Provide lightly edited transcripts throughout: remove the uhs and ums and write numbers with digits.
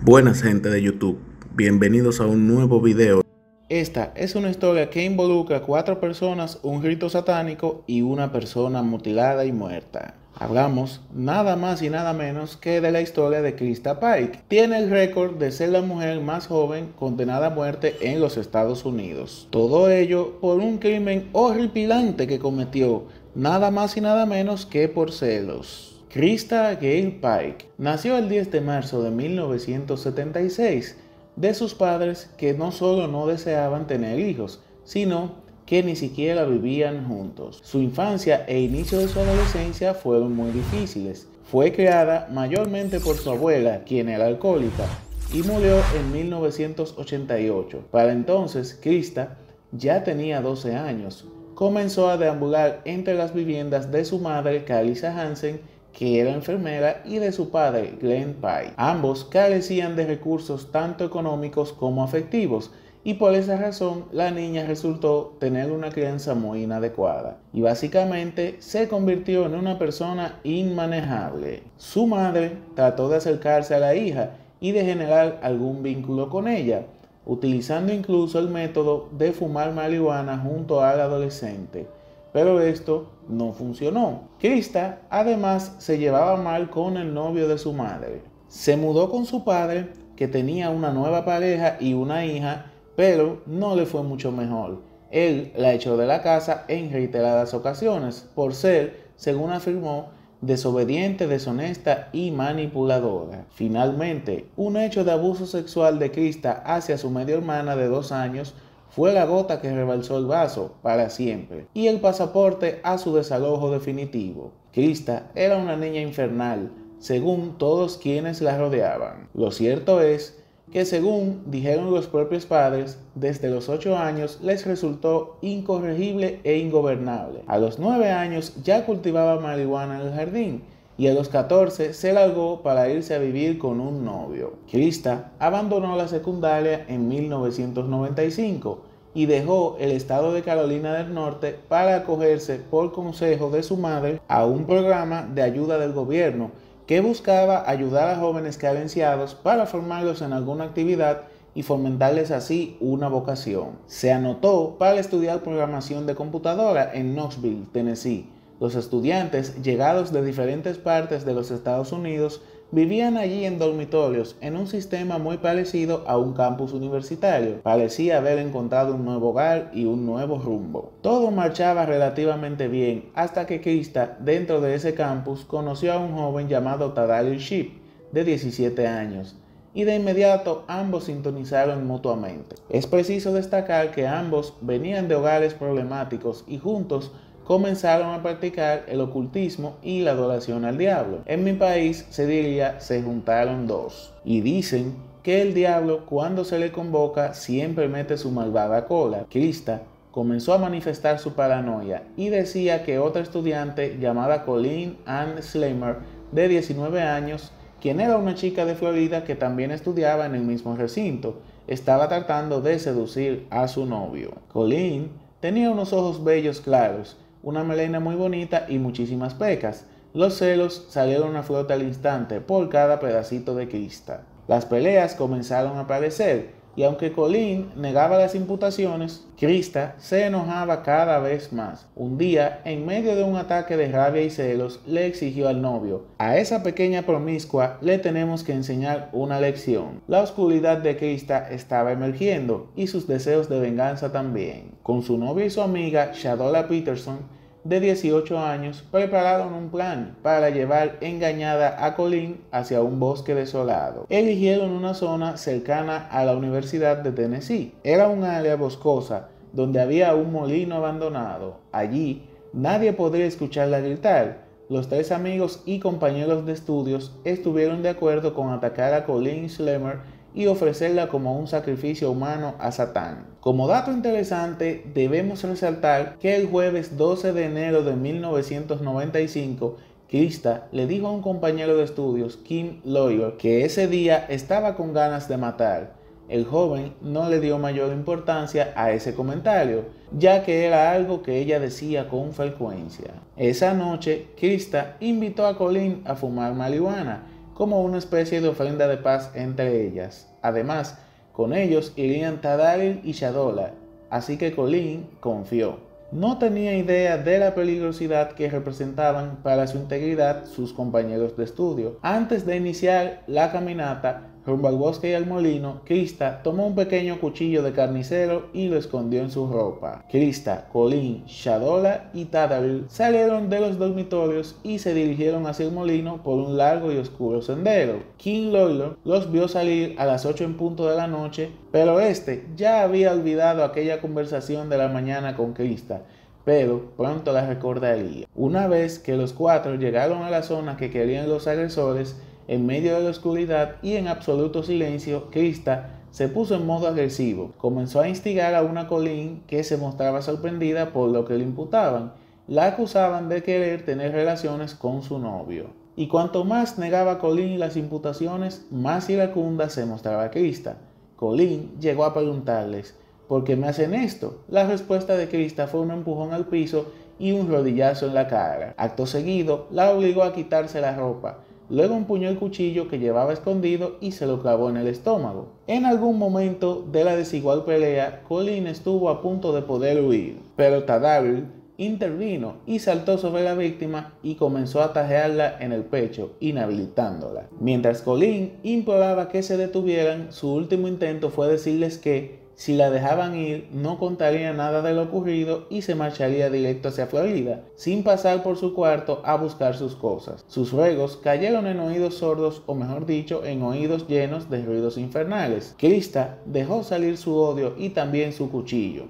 Buenas gente de YouTube, bienvenidos a un nuevo video. Esta es una historia que involucra 4 personas, un rito satánico y una persona mutilada y muerta. Hablamos nada más y nada menos que de la historia de Krista Pike. Tiene el récord de ser la mujer más joven condenada a muerte en los Estados Unidos. Todo ello por un crimen horripilante que cometió, nada más y nada menos que por celos. Krista Gale Pike nació el 10 de marzo de 1976 de sus padres que no solo no deseaban tener hijos, sino que ni siquiera vivían juntos. Su infancia e inicio de su adolescencia fueron muy difíciles. Fue criada mayormente por su abuela, quien era alcohólica, y murió en 1988. Para entonces, Krista ya tenía 12 años. Comenzó a deambular entre las viviendas de su madre, Kalisa Hansen, que era enfermera, y de su padre, Glenn Pike. Ambos carecían de recursos tanto económicos como afectivos, y por esa razón la niña resultó tener una crianza muy inadecuada, y básicamente se convirtió en una persona inmanejable. Su madre trató de acercarse a la hija y de generar algún vínculo con ella, utilizando incluso el método de fumar marihuana junto al adolescente. Pero esto no funcionó. Krista además se llevaba mal con el novio de su madre. Se mudó con su padre, que tenía una nueva pareja y una hija, pero no le fue mucho mejor. Él la echó de la casa en reiteradas ocasiones por ser, según afirmó, desobediente, deshonesta y manipuladora. Finalmente, un hecho de abuso sexual de Krista hacia su media hermana de 2 años fue la gota que rebalsó el vaso para siempre y el pasaporte a su desalojo definitivo. Krista era una niña infernal, según todos quienes la rodeaban. Lo cierto es que, según dijeron los propios padres, desde los 8 años les resultó incorregible e ingobernable. A los 9 años ya cultivaba marihuana en el jardín, y a los 14 se largó para irse a vivir con un novio. Krista abandonó la secundaria en 1995 y dejó el estado de Carolina del Norte para acogerse, por consejo de su madre, a un programa de ayuda del gobierno que buscaba ayudar a jóvenes carenciados para formarlos en alguna actividad y fomentarles así una vocación. Se anotó para estudiar programación de computadora en Knoxville, Tennessee. Los estudiantes, llegados de diferentes partes de los Estados Unidos, vivían allí en dormitorios en un sistema muy parecido a un campus universitario. Parecía haber encontrado un nuevo hogar y un nuevo rumbo. Todo marchaba relativamente bien hasta que Krista, dentro de ese campus, conoció a un joven llamado Tadario Shipp, de 17 años, y de inmediato ambos sintonizaron mutuamente. Es preciso destacar que ambos venían de hogares problemáticos y juntos comenzaron a practicar el ocultismo y la adoración al diablo. En mi país se diría se juntaron dos. Y dicen que el diablo, cuando se le convoca, siempre mete su malvada cola. Krista comenzó a manifestar su paranoia y decía que otra estudiante llamada Colleen Ann Slammer, de 19 años, quien era una chica de Florida que también estudiaba en el mismo recinto, estaba tratando de seducir a su novio. Colleen tenía unos ojos bellos claros, una melena muy bonita y muchísimas pecas. Los celos salieron a flote al instante por cada pedacito de Krista. Las peleas comenzaron a aparecer, y aunque Colleen negaba las imputaciones, Krista se enojaba cada vez más. Un día, en medio de un ataque de rabia y celos, le exigió al novio: a esa pequeña promiscua le tenemos que enseñar una lección. La oscuridad de Krista estaba emergiendo, y sus deseos de venganza también. Con su novia y su amiga, Shadola Peterson, de 18 años, prepararon un plan para llevar engañada a Colleen hacia un bosque desolado. Eligieron una zona cercana a la Universidad de Tennessee. Era un área boscosa donde había un molino abandonado. Allí nadie podría escucharla gritar. Los 3 amigos y compañeros de estudios estuvieron de acuerdo con atacar a Colleen Slammer y ofrecerla como un sacrificio humano a Satán. Como dato interesante, debemos resaltar que el jueves 12 de enero de 1995, Krista le dijo a un compañero de estudios, Kim Lawyer, que ese día estaba con ganas de matar. El joven no le dio mayor importancia a ese comentario, ya que era algo que ella decía con frecuencia. Esa noche, Krista invitó a Colleen a fumar marihuana, como una especie de ofrenda de paz entre ellas. Además, con ellos irían Tadalil y Shadola, así que Colleen confió. No tenía idea de la peligrosidad que representaban para su integridad sus compañeros de estudio. Antes de iniciar la caminata rumbo al bosque y al molino, Krista tomó un pequeño cuchillo de carnicero y lo escondió en su ropa. Krista, Colleen, Shadola y Tadalil salieron de los dormitorios y se dirigieron hacia el molino por un largo y oscuro sendero. King Loylor los vio salir a las 8 en punto de la noche, pero este ya había olvidado aquella conversación de la mañana con Krista, pero pronto la recordaría. Una vez que los cuatro llegaron a la zona que querían los agresores, en medio de la oscuridad y en absoluto silencio, Krista se puso en modo agresivo. Comenzó a instigar a una Colleen que se mostraba sorprendida por lo que le imputaban. La acusaban de querer tener relaciones con su novio. Y cuanto más negaba Colleen las imputaciones, más iracunda se mostraba Krista. Colleen llegó a preguntarles: ¿por qué me hacen esto? La respuesta de Krista fue un empujón al piso y un rodillazo en la cara. Acto seguido, la obligó a quitarse la ropa. Luego empuñó el cuchillo que llevaba escondido y se lo clavó en el estómago. En algún momento de la desigual pelea, Colleen estuvo a punto de poder huir, pero Tadalil intervino y saltó sobre la víctima y comenzó a tajearla en el pecho, inhabilitándola. Mientras Colleen imploraba que se detuvieran, su último intento fue decirles que si la dejaban ir, no contaría nada de lo ocurrido y se marcharía directo hacia Florida, sin pasar por su cuarto a buscar sus cosas. Sus ruegos cayeron en oídos sordos, o mejor dicho, en oídos llenos de ruidos infernales. Krista dejó salir su odio y también su cuchillo.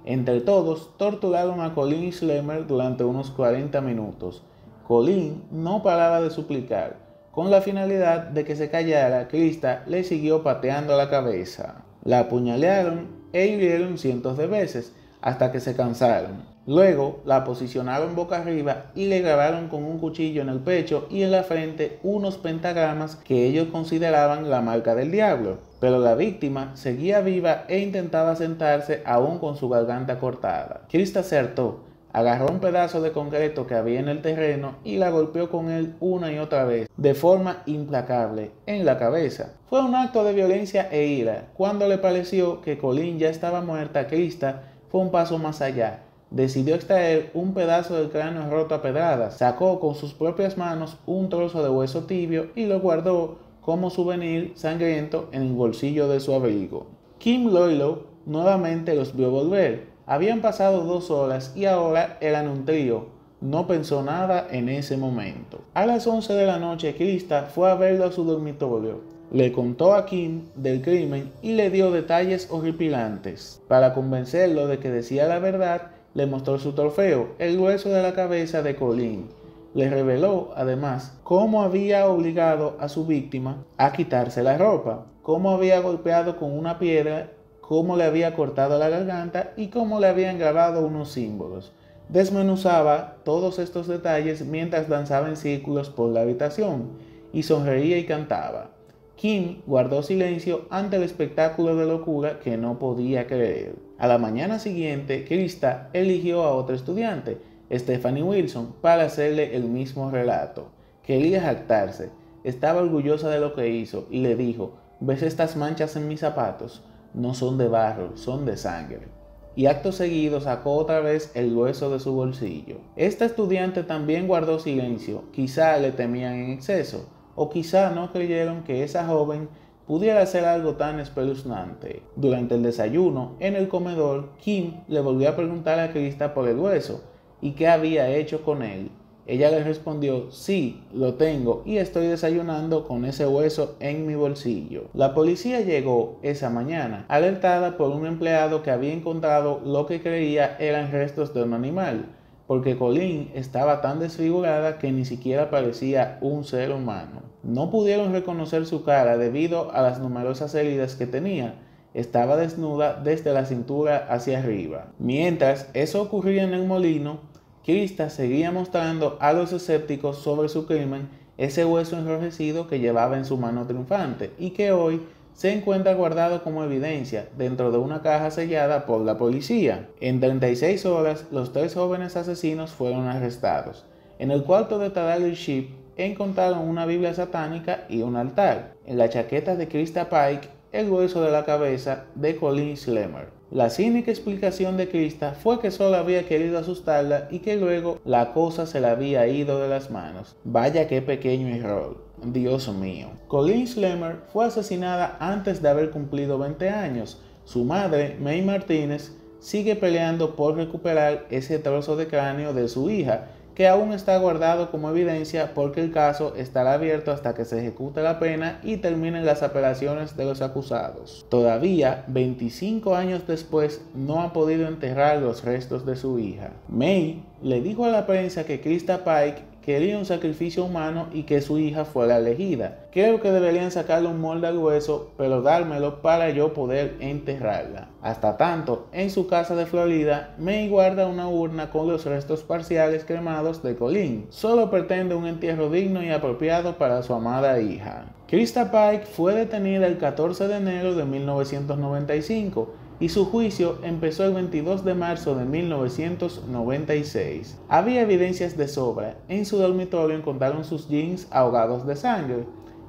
Entre todos, torturaron a Colleen Schlemmer durante unos 40 minutos. Colleen no paraba de suplicar. Con la finalidad de que se callara, Krista le siguió pateando la cabeza. La apuñalearon e hirieron cientos de veces hasta que se cansaron. Luego la posicionaron boca arriba y le grabaron con un cuchillo en el pecho y en la frente unos pentagramas que ellos consideraban la marca del diablo. Pero la víctima seguía viva e intentaba sentarse aún con su garganta cortada. Krista se hartó. Agarró un pedazo de concreto que había en el terreno y la golpeó con él una y otra vez, de forma implacable, en la cabeza. Fue un acto de violencia e ira. Cuando le pareció que Colleen ya estaba muerta, Krista fue un paso más allá. Decidió extraer un pedazo del cráneo roto a pedradas, sacó con sus propias manos un trozo de hueso tibio y lo guardó como souvenir sangriento en el bolsillo de su abrigo. Kim Loylor nuevamente los vio volver. Habían pasado 2 horas y ahora eran un trío. No pensó nada en ese momento. A las 11 de la noche, Krista fue a verlo a su dormitorio. Le contó a Kim del crimen y le dio detalles horripilantes. Para convencerlo de que decía la verdad, le mostró su trofeo, el hueso de la cabeza de Colleen. Le reveló, además, cómo había obligado a su víctima a quitarse la ropa, cómo había golpeado con una piedra, cómo le había cortado la garganta y cómo le habían grabado unos símbolos. Desmenuzaba todos estos detalles mientras danzaba en círculos por la habitación y sonreía y cantaba. Kim guardó silencio ante el espectáculo de locura que no podía creer. A la mañana siguiente, Krista eligió a otro estudiante, Stephanie Wilson, para hacerle el mismo relato. Quería jactarse, estaba orgullosa de lo que hizo y le dijo: ¿ves estas manchas en mis zapatos? No son de barro, son de sangre. Y acto seguido sacó otra vez el hueso de su bolsillo. Esta estudiante también guardó silencio, quizá le temían en exceso, o quizá no creyeron que esa joven pudiera hacer algo tan espeluznante. Durante el desayuno, en el comedor, Kim le volvió a preguntar a Krista por el hueso y qué había hecho con él. Ella le respondió: sí, lo tengo y estoy desayunando con ese hueso en mi bolsillo. La policía llegó esa mañana, alertada por un empleado que había encontrado lo que creía eran restos de un animal, porque Colleen estaba tan desfigurada que ni siquiera parecía un ser humano. No pudieron reconocer su cara debido a las numerosas heridas que tenía. Estaba desnuda desde la cintura hacia arriba. Mientras eso ocurría en el molino, Krista seguía mostrando a los escépticos sobre su crimen ese hueso enrojecido que llevaba en su mano triunfante y que hoy se encuentra guardado como evidencia dentro de una caja sellada por la policía. En 36 horas, los 3 jóvenes asesinos fueron arrestados. En el cuarto de Tadalil Ship, encontraron una Biblia satánica y un altar. En la chaqueta de Krista Pike, el hueso de la cabeza de Colleen Schlemmer. La cínica explicación de Krista fue que solo había querido asustarla y que luego la cosa se le había ido de las manos. Vaya qué pequeño error. Dios mío. Colleen Schlemmer fue asesinada antes de haber cumplido 20 años. Su madre, May Martínez, sigue peleando por recuperar ese trozo de cráneo de su hija, que aún está guardado como evidencia porque el caso estará abierto hasta que se ejecute la pena y terminen las apelaciones de los acusados. Todavía, 25 años después, no ha podido enterrar los restos de su hija. May le dijo a la prensa que Krista Pike quería un sacrificio humano y que su hija fuera elegida. Creo que deberían sacarle un molde al hueso, pero dármelo para yo poder enterrarla. Hasta tanto, en su casa de Florida, May guarda una urna con los restos parciales cremados de Colleen. Solo pretende un entierro digno y apropiado para su amada hija. Krista Pike fue detenida el 14 de enero de 1995 y su juicio empezó el 22 de marzo de 1996. Había evidencias de sobra. En su dormitorio encontraron sus jeans ahogados de sangre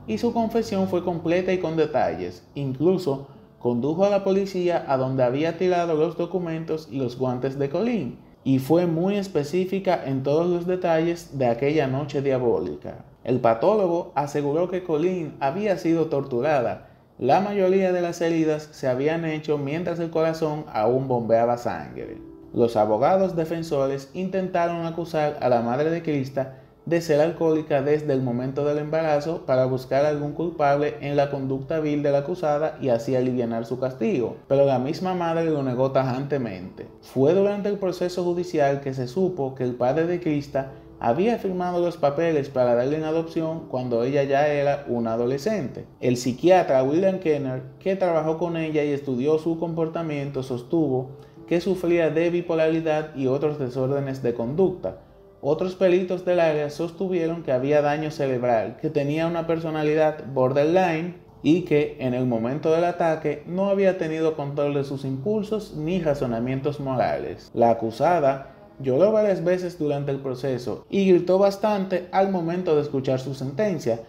y su confesión fue completa y con detalles. Incluso condujo a la policía a donde había tirado los documentos y los guantes de Colleen y fue muy específica en todos los detalles de aquella noche diabólica. El patólogo aseguró que Colleen había sido torturada. La mayoría de las heridas se habían hecho mientras el corazón aún bombeaba sangre. Los abogados defensores intentaron acusar a la madre de Krista de ser alcohólica desde el momento del embarazo para buscar algún culpable en la conducta vil de la acusada y así alivianar su castigo, pero la misma madre lo negó tajantemente. Fue durante el proceso judicial que se supo que el padre de Krista había firmado los papeles para darle en adopción cuando ella ya era una adolescente. El psiquiatra William Kenner, que trabajó con ella y estudió su comportamiento, sostuvo que sufría de bipolaridad y otros desórdenes de conducta. Otros peritos del área sostuvieron que había daño cerebral, que tenía una personalidad borderline y que en el momento del ataque no había tenido control de sus impulsos ni razonamientos morales. La acusada lloró varias veces durante el proceso y gritó bastante al momento de escuchar su sentencia,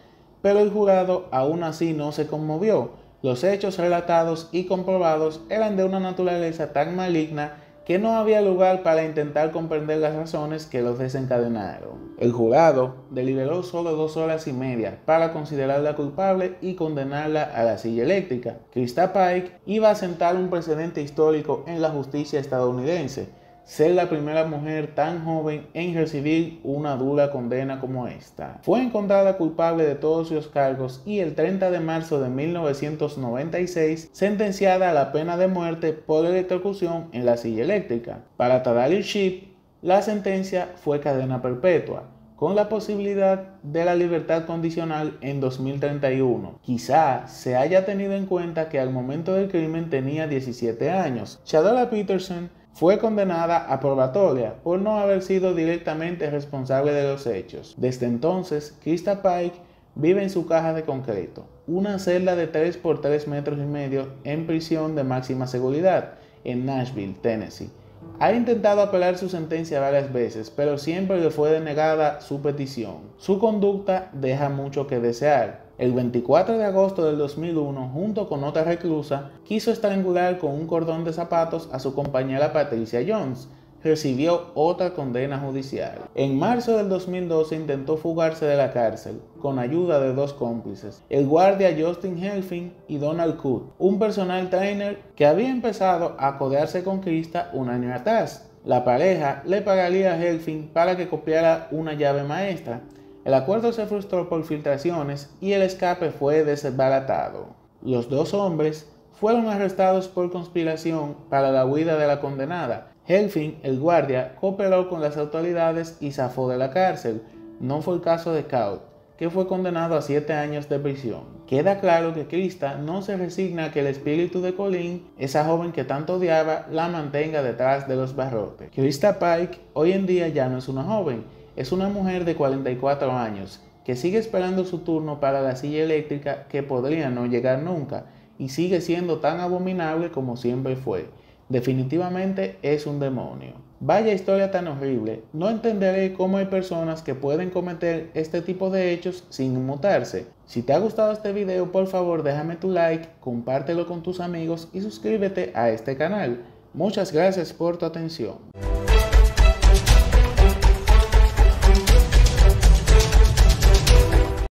pero el jurado aún así no se conmovió. Los hechos relatados y comprobados eran de una naturaleza tan maligna que no había lugar para intentar comprender las razones que los desencadenaron. El jurado deliberó solo 2 horas y media para considerarla culpable y condenarla a la silla eléctrica. Krista Pike iba a sentar un precedente histórico en la justicia estadounidense, ser la primera mujer tan joven en recibir una dura condena como esta. Fue encontrada culpable de todos los cargos y el 30 de marzo de 1996 sentenciada a la pena de muerte por electrocución en la silla eléctrica. Para Tadalia Shipp, la sentencia fue cadena perpetua, con la posibilidad de la libertad condicional en 2031. Quizá se haya tenido en cuenta que al momento del crimen tenía 17 años. Shadora Peterson fue condenada a probatoria por no haber sido directamente responsable de los hechos. Desde entonces, Krista Pike vive en su caja de concreto, una celda de 3 por 3 metros y medio en prisión de máxima seguridad en Nashville, Tennessee. Ha intentado apelar su sentencia varias veces, pero siempre le fue denegada su petición. Su conducta deja mucho que desear. El 24 de agosto del 2001, junto con otra reclusa, quiso estrangular con un cordón de zapatos a su compañera Patricia Jones. Recibió otra condena judicial. En marzo del 2012 intentó fugarse de la cárcel, con ayuda de 2 cómplices, el guardia Justin Helfing y Donald Coote, un personal trainer que había empezado a codearse con Krista un año atrás. La pareja le pagaría a Helfing para que copiara una llave maestra. El acuerdo se frustró por filtraciones y el escape fue desbaratado. Los 2 hombres fueron arrestados por conspiración para la huida de la condenada. Helfing, el guardia, cooperó con las autoridades y zafó de la cárcel. No fue el caso de Coote, que fue condenado a 7 años de prisión. Queda claro que Krista no se resigna a que el espíritu de Colleen, esa joven que tanto odiaba, la mantenga detrás de los barrotes. Krista Pike hoy en día ya no es una joven, es una mujer de 44 años que sigue esperando su turno para la silla eléctrica que podría no llegar nunca y sigue siendo tan abominable como siempre fue. Definitivamente es un demonio. Vaya historia tan horrible, no entenderé cómo hay personas que pueden cometer este tipo de hechos sin inmutarse. Si te ha gustado este video, por favor déjame tu like, compártelo con tus amigos y suscríbete a este canal. Muchas gracias por tu atención.